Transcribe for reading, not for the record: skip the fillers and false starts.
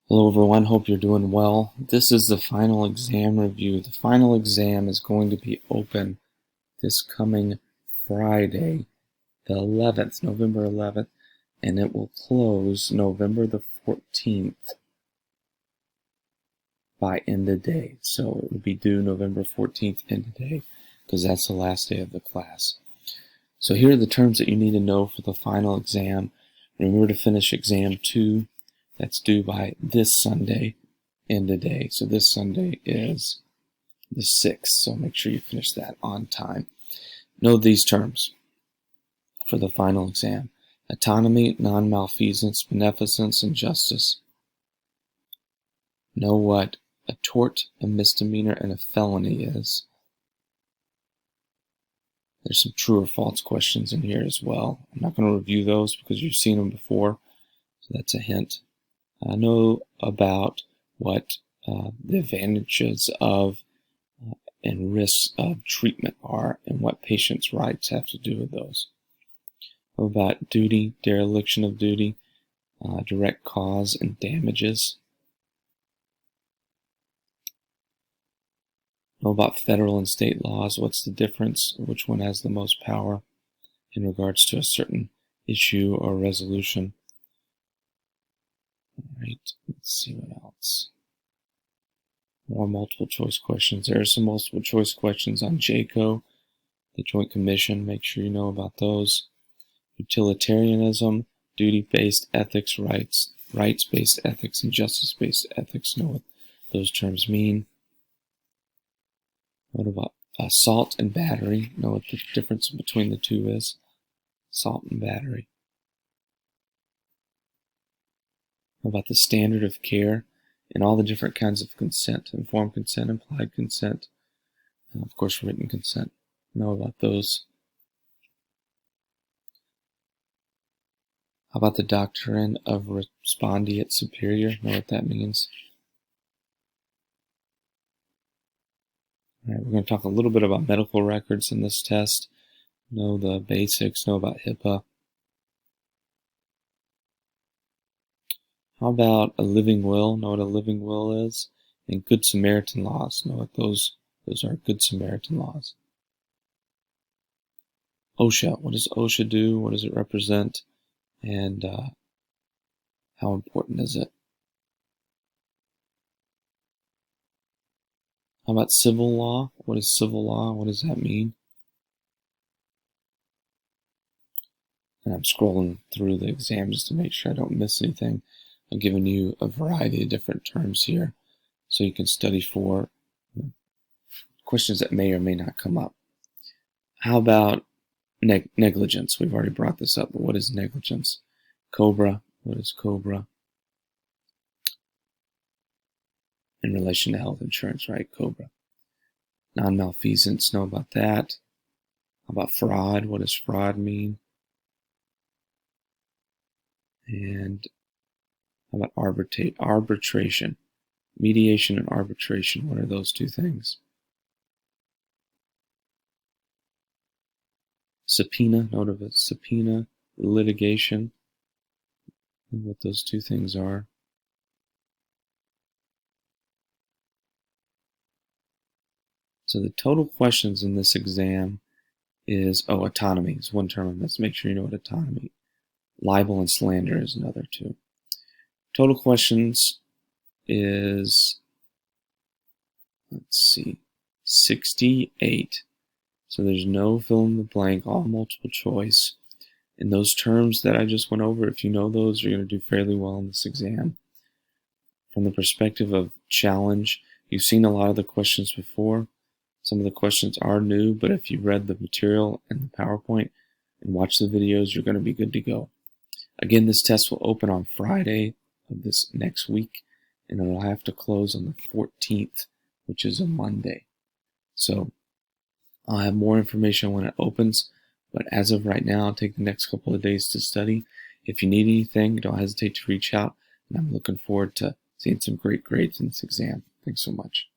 Hello everyone, hope you're doing well. This is the final exam review. The final exam is going to be open this coming Friday, the 11th, November 11th, and it will close November the 14th by end of day. So it will be due November 14th end of day because that's the last day of the class. So here are the terms that you need to know for the final exam. Remember to finish exam 2. That's due by this Sunday, end of day. So this Sunday is the 6th, so make sure you finish that on time. Know these terms for the final exam: autonomy, non-malfeasance, beneficence, and justice. Know what a tort, a misdemeanor, and a felony is. There's some true or false questions in here as well. I'm not going to review those because you've seen them before, so that's a hint. Know about what the advantages of and risks of treatment are and what patients' rights have to do with those. Know about duty, dereliction of duty, direct cause, and damages. Know about federal and state laws. What's the difference? Which one has the most power in regards to a certain issue or resolution? Alright, let's see what else. More multiple choice questions. There are some multiple choice questions on JCO, the Joint Commission. Make sure you know about those. Utilitarianism, duty-based ethics, rights-based ethics, and justice-based ethics. Know what those terms mean. What about assault and battery? Know what the difference between the two is. Assault and battery. About the standard of care and all the different kinds of consent: informed consent, implied consent, and of course written consent. Know about those. How about the doctrine of respondeat superior? Know what that means. All right, we're going to talk a little bit about medical records in this test. Know the basics. Know about HIPAA. How about a living will? Know what a living will is. And Good Samaritan laws. Know what those are. Good Samaritan laws. OSHA. What does OSHA do? What does it represent? And how important is it? How about civil law? What is civil law? What does that mean? And I'm scrolling through the exam just to make sure I don't miss anything. I've given you a variety of different terms here so you can study for questions that may or may not come up. How about negligence? We've already brought this up, but what is negligence? COBRA. What is COBRA? In relation to health insurance, right? COBRA. Non-malfeasance. Know about that. How about fraud? What does fraud mean? And how about arbitration? Mediation and arbitration. What are those two things? Subpoena. Note of a subpoena. Litigation. And what those two things are. So the total questions in this exam is, autonomy is one term I missed. Make sure you know what autonomy. Libel and slander is another two. Total questions is, let's see, 68. So there's no fill in the blank, all multiple choice. And those terms that I just went over, if you know those, you're going to do fairly well in this exam. From the perspective of challenge, you've seen a lot of the questions before. Some of the questions are new, but if you read the material and the PowerPoint and watch the videos, you're going to be good to go. Again, this test will open on Friday of this next week, and it'll have to close on the 14th, which is a Monday. So I'll have more information when it opens, but as of right now, I'll take the next couple of days to study. If you need anything, don't hesitate to reach out, and I'm looking forward to seeing some great grades in this exam. Thanks so much.